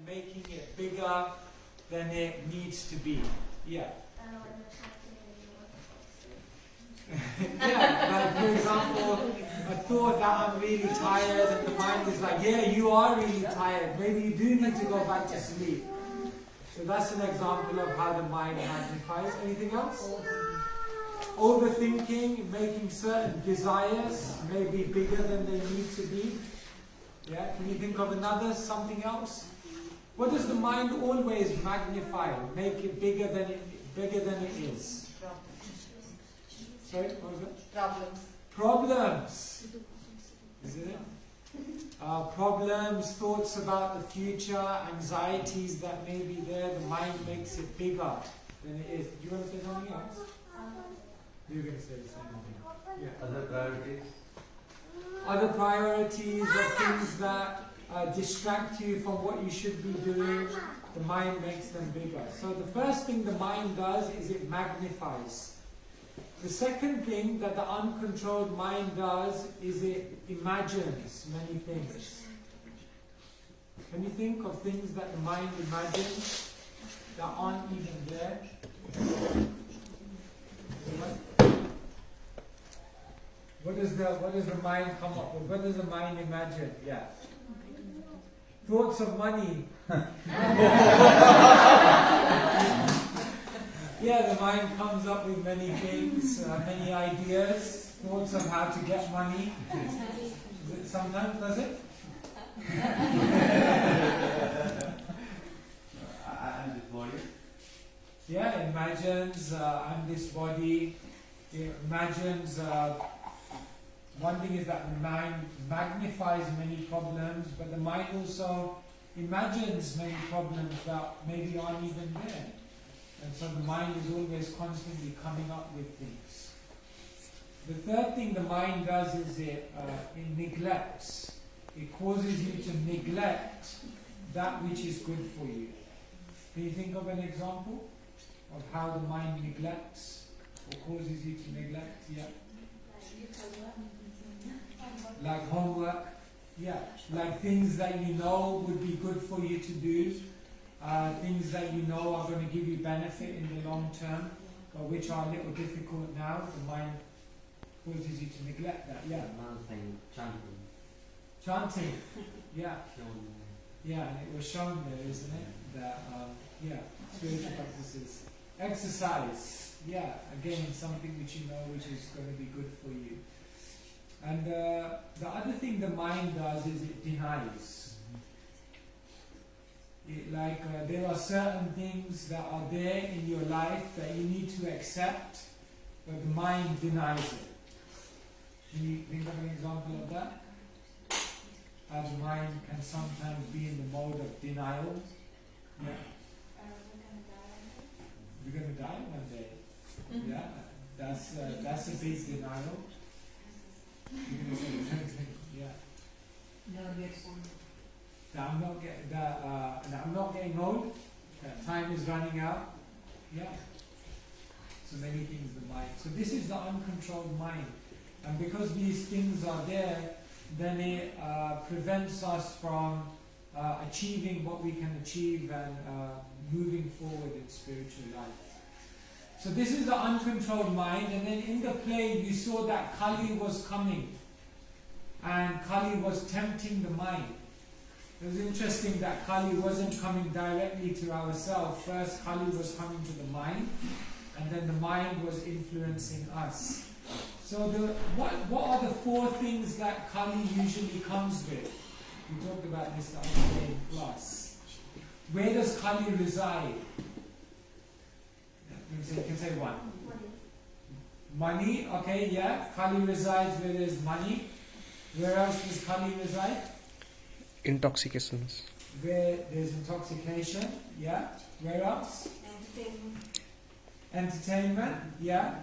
making it bigger than it needs to be. Yeah. Yeah, like for example, a thought that I'm really tired, and the mind is like, yeah, you are really tired. Maybe you do need to go back to sleep. So that's an example of how the mind magnifies. Anything else? Overthinking, making certain desires maybe bigger than they need to be. Yeah, can you think of another, something else? What does the mind always magnify, make it bigger than it is? Sorry, what was it? Problems. Problems. Isn't it? Problems, thoughts about the future, anxieties that may be there, the mind makes it bigger than it is. Do you want to say something else? You're going to say the same thing. Yeah. Other priorities? Other priorities or things that distract you from what you should be doing, the mind makes them bigger. So the first thing the mind does is it magnifies. The second thing that the uncontrolled mind does is it imagines many things. Can you think of things that the mind imagines that aren't even there? What does the mind come up with? What does the mind imagine? Yeah. Thoughts of money. Yeah, the mind comes up with many things, many ideas, thoughts of how to get money. Sometimes, does it? And this body? Yeah, imagines I'm this body. It imagines. One thing is that the mind magnifies many problems, but the mind also imagines many problems that maybe aren't even there. And so the mind is always constantly coming up with things. The third thing the mind does is it neglects. It causes you to neglect that which is good for you. Can you think of an example of how the mind neglects or causes you to neglect? Yeah. Like homework. Yeah. Like things that you know would be good for you to do. Things that you know are going to give you benefit in the long term, but which are a little difficult now. The mind causes you to neglect that. Yeah. Another thing, chanting. Chanting. Yeah. Yeah, and it was shown there, isn't it? That, spiritual practices. Exercise. Yeah, again, something which you know which is going to be good for you. And the other thing the mind does is it denies. There are certain things that are there in your life that you need to accept, but the mind denies it. Can you think of an example of that? How the mind can sometimes be in the mode of denial. Yeah. We're going to die one day. Yeah, that's a big denial. You're going to say the same thing. Yeah. That I'm not getting old. That time is running out. Yeah. So many things the mind. So this is the uncontrolled mind, and because these things are there, then it prevents us from achieving what we can achieve and moving forward in spiritual life. So this is the uncontrolled mind, and then in the play you saw that Kali was coming, and Kali was tempting the mind. It was interesting that Kali wasn't coming directly to ourselves. First, Kali was coming to the mind, and then the mind was influencing us. So what are the four things that Kali usually comes with? We talked about this the other day in class. Where does Kali reside? You can say one. Money, okay, yeah. Kali resides where there's money. Where else does Kali reside? Intoxications. Where there's intoxication, yeah. Where else? Entertainment, yeah.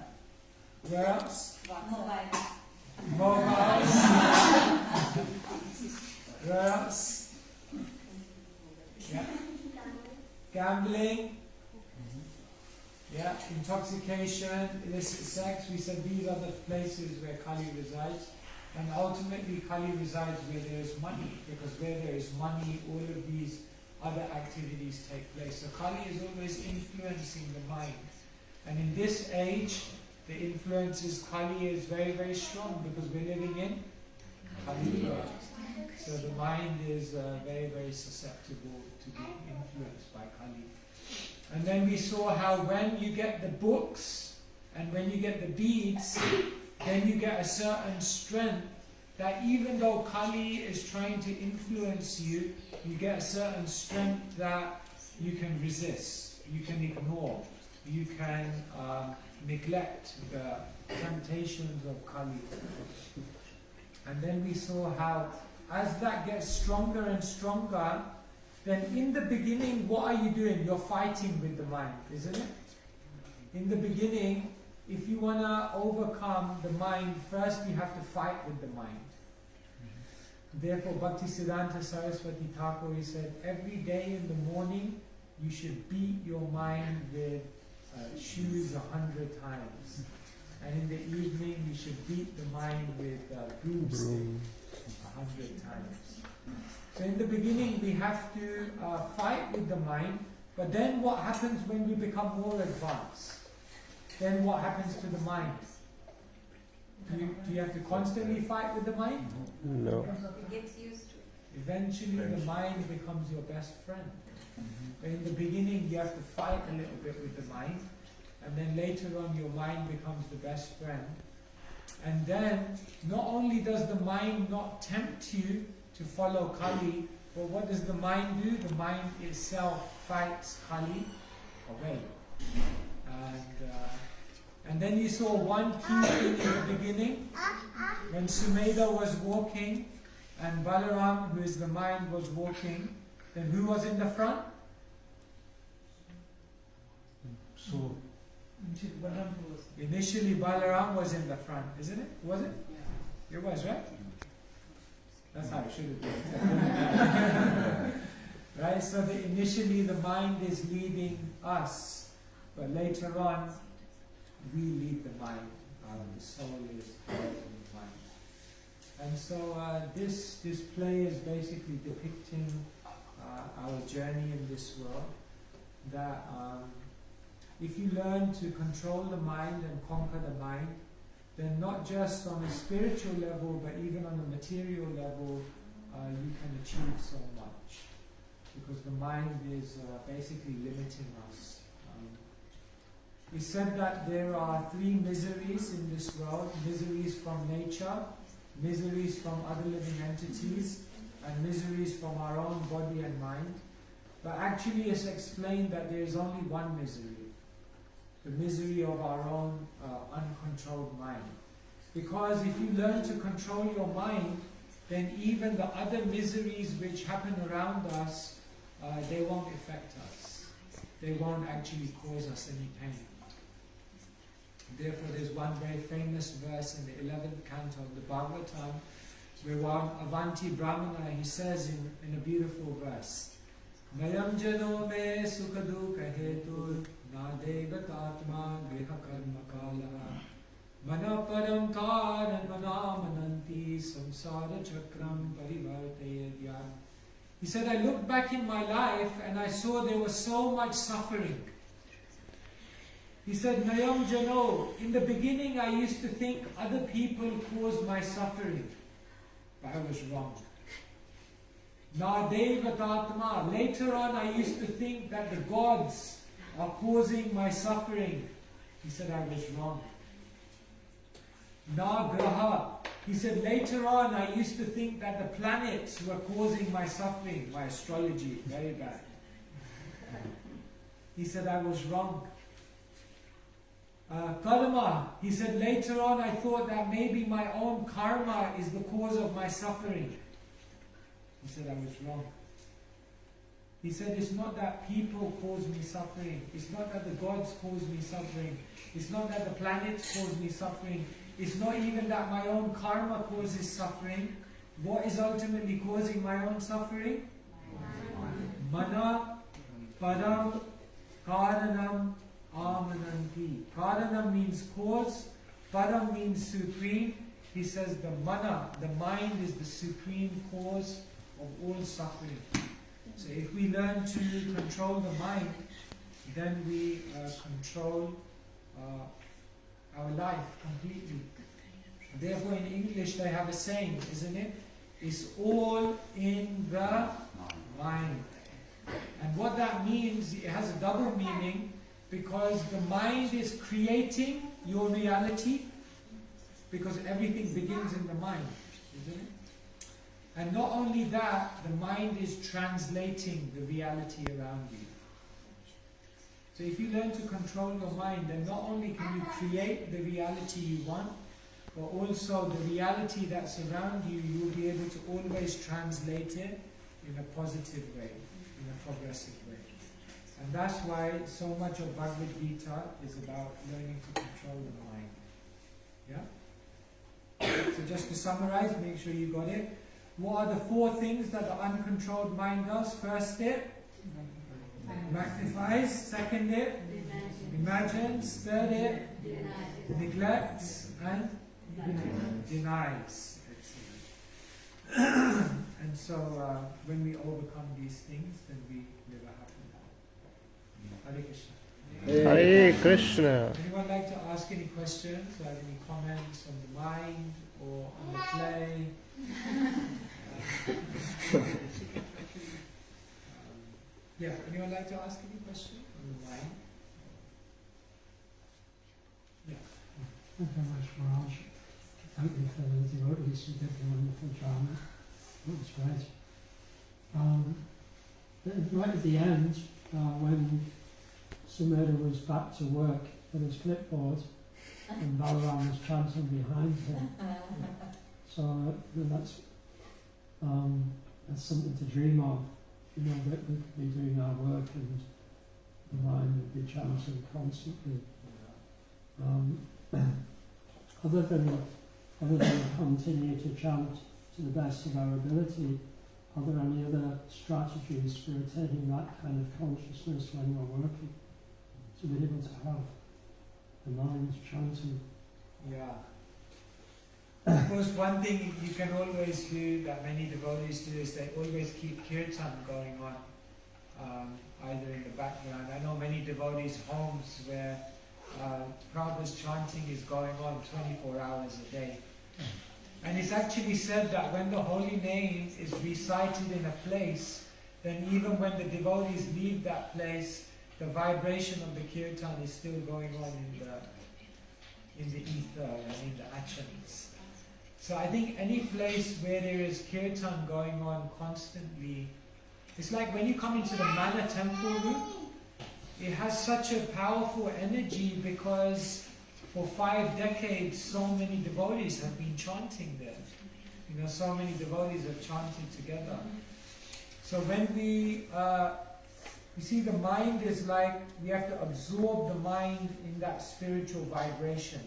Where else? Mobiles. Where else? Yeah. Gambling. Yeah. Intoxication, illicit sex. We said these are the places where Kali resides. And ultimately Kali resides where there is money, because where there is money, all of these other activities take place. So Kali is always influencing the mind. And in this age, the influences Kali is very, very strong because we're living in Kali Yuga. So the mind is very, very susceptible to being influenced by Kali. And then we saw how when you get the books and when you get the beads, then you get a certain strength that even though Kali is trying to influence you, you get a certain strength that you can resist, you can ignore, you can neglect the temptations of Kali. And then we saw how as that gets stronger and stronger, then in the beginning, what are you doing? You're fighting with the mind, isn't it? In the beginning, if you want to overcome the mind, first you have to fight with the mind. Therefore, Bhaktisiddhanta Saraswati Thakur, he said, every day in the morning, you should beat your mind with shoes 100 times. And in the evening, you should beat the mind with broomstick 100 times. So in the beginning, we have to fight with the mind, but then what happens when we become more advanced? Then what happens to the mind? Do you have to constantly fight with the mind? No. It gets used to it. Eventually the mind becomes your best friend. But in the beginning you have to fight a little bit with the mind, and then later on your mind becomes the best friend. And then not only does the mind not tempt you to follow Kali, but what does the mind do? The mind itself fights Kali away. And then you saw one key thing in the beginning, when Sumedha was walking and Balaram, who is the mind, was walking, then who was in the front? So, initially Balaram was in the front, isn't it? Was it? Yeah. It was, right? That's how it should have been. Right? So initially the mind is leading us, but later on we lead the mind. The soul is guiding the mind. And so this play is basically depicting our journey in this world. That if you learn to control the mind and conquer the mind, then not just on a spiritual level, but even on a material level, you can achieve so much. Because the mind is basically limiting us. We said that there are three miseries in this world: miseries from nature, miseries from other living entities, and miseries from our own body and mind. But actually it's explained that there is only one misery: the misery of our own uncontrolled mind. Because if you learn to control your mind, then even the other miseries which happen around us, they won't affect us. They won't actually cause us any pain. Therefore, there's one very famous verse in the 11th canto of the Bhagavatam, where one Avanti Brahmana, he says in a beautiful verse, Nayam jano me sukhaduka hetur nadevatatma griha karma kala manaparam karan manamananti samsara chakram parivartayadya. He said, I looked back in my life and I saw there was so much suffering. He said, Nayam Jano, in the beginning I used to think other people caused my suffering, but I was wrong. Nadevatatma, later on I used to think that the gods are causing my suffering. He said, I was wrong. Nagraha, he said, later on I used to think that the planets were causing my suffering, my astrology, very bad. He said, I was wrong. Karma, he said, later on I thought that maybe my own karma is the cause of my suffering. He said, I was wrong. He said, it's not that people cause me suffering. It's not that the gods cause me suffering. It's not that the planets cause me suffering. It's not even that my own karma causes suffering. What is ultimately causing my own suffering? Mana, param, karanam, amananti. Karanam means cause, param means supreme. He says the mana, the mind, is the supreme cause of all suffering. So if we learn to control the mind, then we control our life completely. Therefore in English they have a saying, isn't it? It's all in the mind. And what that means, it has a double meaning, because the mind is creating your reality, because everything begins in the mind, isn't it? And not only that, the mind is translating the reality around you. So if you learn to control your mind, then not only can you create the reality you want, but also the reality that's around you, you'll be able to always translate it in a positive way, in a progressive way. And that's why so much of Bhagavad Gita is about learning to control the mind. Yeah? So just to summarize, make sure you got it. What are the 4 things that the uncontrolled mind does? First it magnifies. Second it imagines. Third it neglects. And denies. And so when we overcome these things, then we live a happy life. Hare Krishna. Hare Krishna. Anyone like to ask any questions, or have any comments on the mind or on the play? Yeah, anyone like to ask any question on the mind? Yeah. Thank you very much, Maharaj. Thank you for the devotees who did the wonderful drama. That was great. Right at the end, when Sumedha was back to work with his clipboard, and Balaram was chanting behind him. So that's something to dream of. You know, that we could be doing our work and the mind would be chanting constantly. Other than continue to chant to the best of our ability, are there any other strategies for attaining that kind of consciousness when we're working? To be able to have the mind chanting. Yeah. Of course, one thing you can always do, that many devotees do, is they always keep kirtan going on, either in the background. I know many devotees' homes where Prabhupada's chanting is going on 24 hours a day. And it's actually said that when the holy name is recited in a place, then even when the devotees leave that place, the vibration of the kirtan is still going on in the ether and in the achans. So I think any place where there is kirtan going on constantly, it's like when you come into the Mana temple room, it has such a powerful energy because for 5 decades so many devotees have been chanting there. You know, so many devotees have chanted together. So when we see the mind is like, we have to absorb the mind in that spiritual vibration.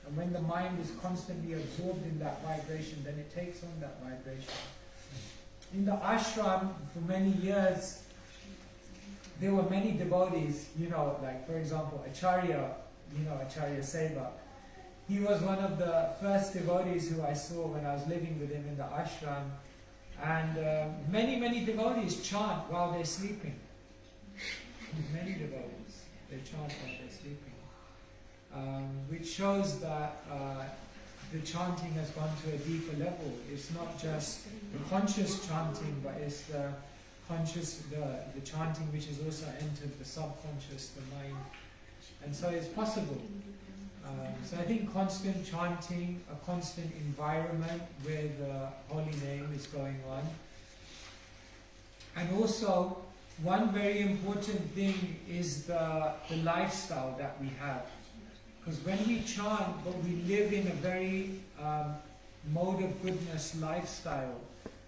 And when the mind is constantly absorbed in that vibration, then it takes on that vibration. In the ashram, for many years, there were many devotees, you know, like for example, Acharya, you know, Acharya Seva. He was one of the first devotees who I saw when I was living with him in the ashram. And many devotees chant while they're sleeping. Many devotees, they chant while they're sleeping. Which shows that the chanting has gone to a deeper level. It's not just the conscious chanting, but it's the conscious, the chanting which has also entered the subconscious, the mind. And so it's possible. So I think constant chanting, a constant environment where the holy name is going on. And also, one very important thing is the lifestyle that we have. Because when we chant, but we live in a very mode of goodness lifestyle,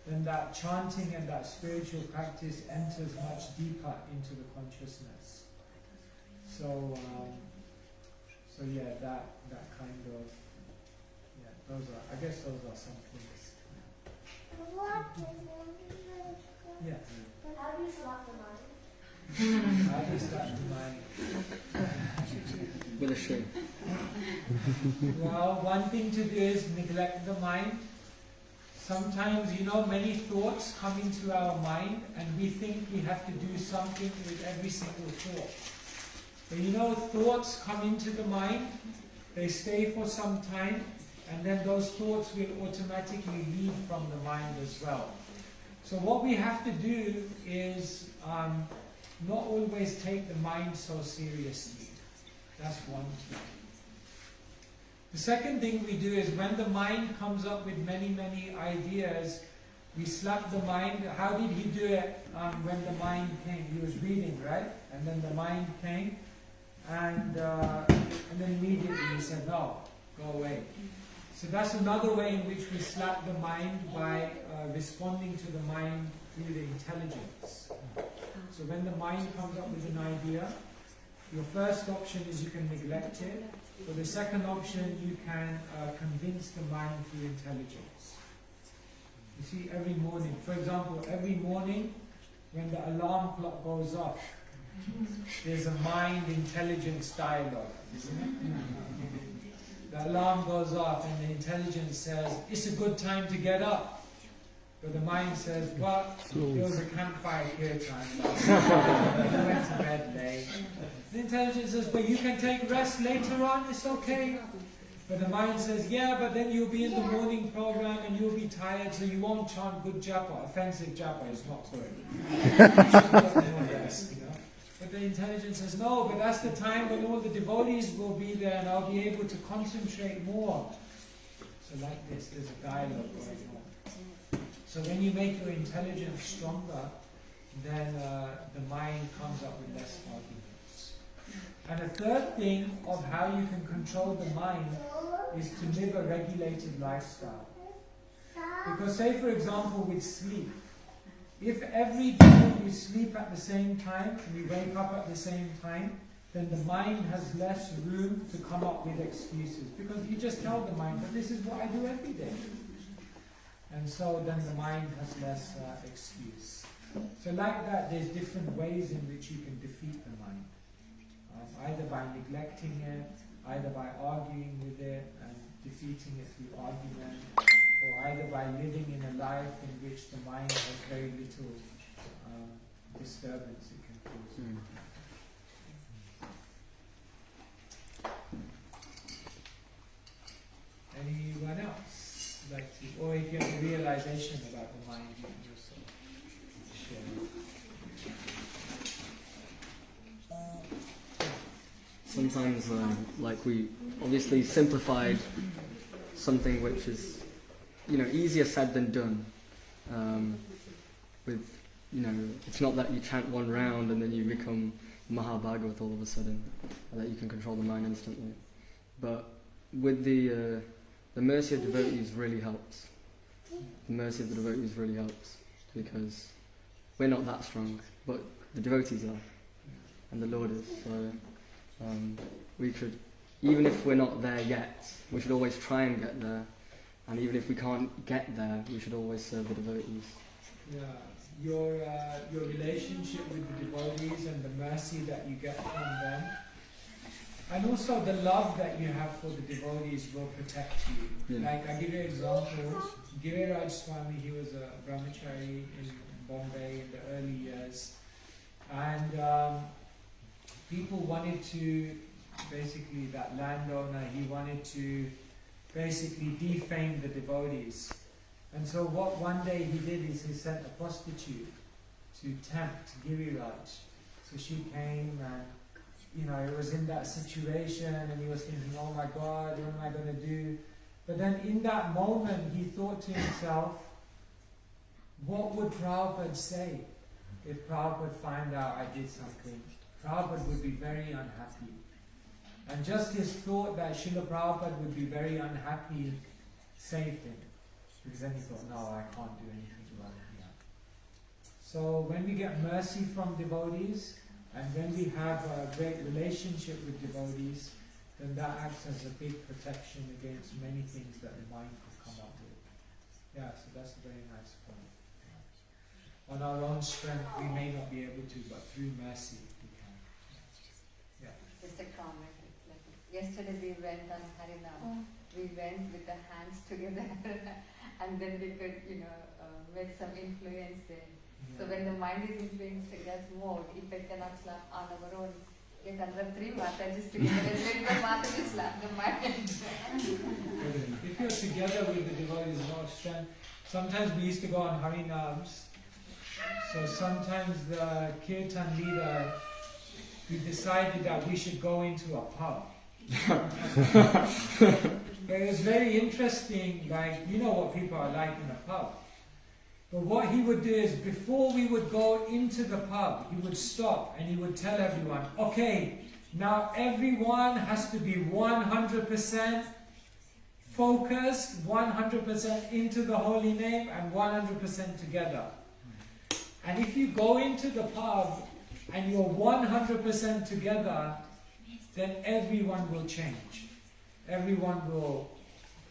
then that chanting and that spiritual practice enters much deeper into the consciousness. So yeah, that kind of, yeah, I guess those are some things. Yeah. How do you slap the mind? How do you slap the mind? With a shame. Well, one thing to do is neglect the mind. Sometimes, many thoughts come into our mind and we think we have to do something with every single thought. But thoughts come into the mind, they stay for some time, and then those thoughts will automatically leave from the mind as well. So what we have to do is not always take the mind so seriously. That's one thing. The second thing we do is when the mind comes up with many, many ideas, we slap the mind. How did he do it when the mind came? He was reading, right? And then the mind came, and then immediately he said, no, go away. So that's another way in which we slap the mind, by responding to the mind through the intelligence. So when the mind comes up with an idea, your first option is you can neglect it. For the second option, you can convince the mind through intelligence. You see, every morning, for example, every morning when the alarm clock goes off, there's a mind-intelligence dialogue, isn't it? The alarm goes off and the intelligence says, it's a good time to get up. But the mind says, well, there was a campfire here time last night. You went to bed late. The intelligence says, but you can take rest later on, it's okay. But the mind says, yeah, but then you'll be in the morning program and you'll be tired, so you won't chant good japa. Offensive japa is not good. You should get more rest, But the intelligence says, no, but that's the time when all the devotees will be there and I'll be able to concentrate more. So like this, there's a dialogue going on. So when you make your intelligence stronger, then the mind comes up with less arguments. And a third thing of how you can control the mind is to live a regulated lifestyle. Because say for example with sleep, if every day you sleep at the same time and you wake up at the same time, then the mind has less room to come up with excuses. Because you just tell the mind, but this is what I do every day. And so then the mind has less excuse. So like that, there's different ways in which you can defeat the mind. Either by neglecting it, either by arguing with it and defeating it through argument, or either by living in a life in which the mind has very little disturbance it can cause. Anyone else like to, or if you have a realization about the mind, you can also share. Sometimes, like we obviously simplified something which is, easier said than done. It's not that you chant one round and then you become Mahabhagavat all of a sudden, and that you can control the mind instantly. But with the mercy of devotees really helps. The mercy of the devotees really helps, because we're not that strong, but the devotees are, and the Lord is. So we should, even if we're not there yet, we should always try and get there. And even if we can't get there, we should always serve the devotees. Yeah, your relationship with the devotees and the mercy that you get from them, and also the love that you have for the devotees will protect you. Yeah. Like, I give you examples. Giriraj Swami, he was a brahmachari in Bombay in the early years. And people wanted to, basically that landowner, he wanted to basically defame the devotees. And so what one day he did is he sent a prostitute to tempt Giriraj. So she came and, he was in that situation and he was thinking, oh my God, what am I going to do? But then in that moment he thought to himself, what would Prabhupada say if Prabhupada found out I did something? Prabhupada would be very unhappy. And just his thought that Srila Prabhupada would be very unhappy saved him. Because then he thought, no, I can't do anything about it here. So when we get mercy from devotees, and when we have a great relationship with devotees, then that acts as a big protection against many things that the mind could come up with. Yeah, so that's a very nice point. On our own strength, we may not be able to, but through mercy, we can. Yeah. Just a comment. Yesterday we went on Harinam. We went with the hands together and then we could, make some influence there. So when the mind is influenced against more, if I cannot slap on our own, get another 3 Matajis together and let the Mataji slap the mind. If you're together with the devotees of strength, sometimes we used to go on Harinams. So sometimes the kirtan leader, we decided that we should go into a pub. But it was very interesting, like, you know what people are like in a pub. But what he would do is, before we would go into the pub, he would stop and he would tell everyone, okay, now everyone has to be 100% focused, 100% into the holy name, and 100% together. And if you go into the pub and you're 100% together, then everyone will change. Everyone will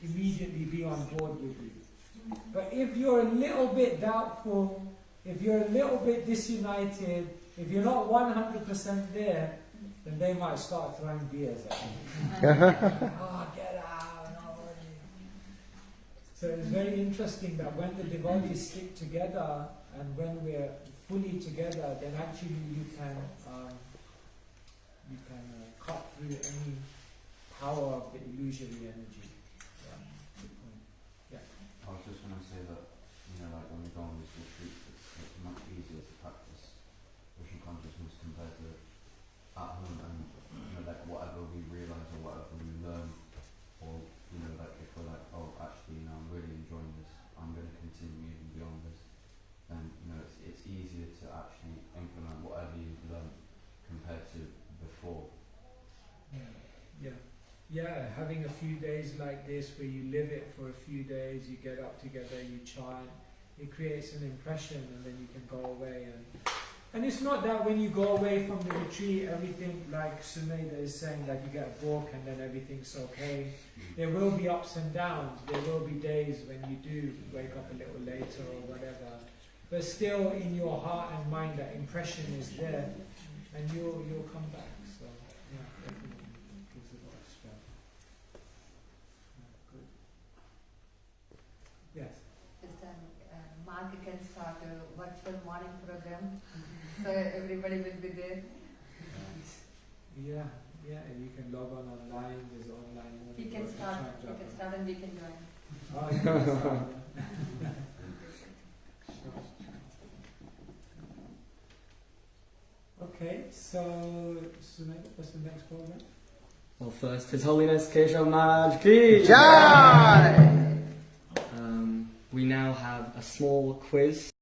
immediately be on board with you. But if you're a little bit doubtful, if you're a little bit disunited, if you're not 100% there, then they might start throwing beers at you. Oh, get out! No. So it's very interesting that when the devotees stick together and when we're fully together, then actually you can cut through any power of the illusory energy. I was just going to say that, like when we go on these retreats, it's much easier to practice Krishna consciousness compared to at home, and like whatever we realise or whatever we learn, or like if we're like, oh, actually, I'm really enjoying this, I'm going to continue even beyond this, then it's easier to actually implement whatever you've learned compared to before. Yeah, having a few days like this where you live it for a few days, you get up together, you chant, it creates an impression, and then you can go away. And it's not that when you go away from the retreat, everything, like Sumeda is saying, that you get a book and then everything's okay. There will be ups and downs. There will be days when you do wake up a little later or whatever. But still in your heart and mind, that impression is there, and you'll come back. So, yeah, definitely. Yes. Mark can start a virtual morning program, so everybody will be there. Yeah, you can log on online, there's online. He can start and we can join. Oh, you can start. Okay, so what's the next program? Well, first, His Holiness Kesava Maharaj ki Jai! We now have a small quiz.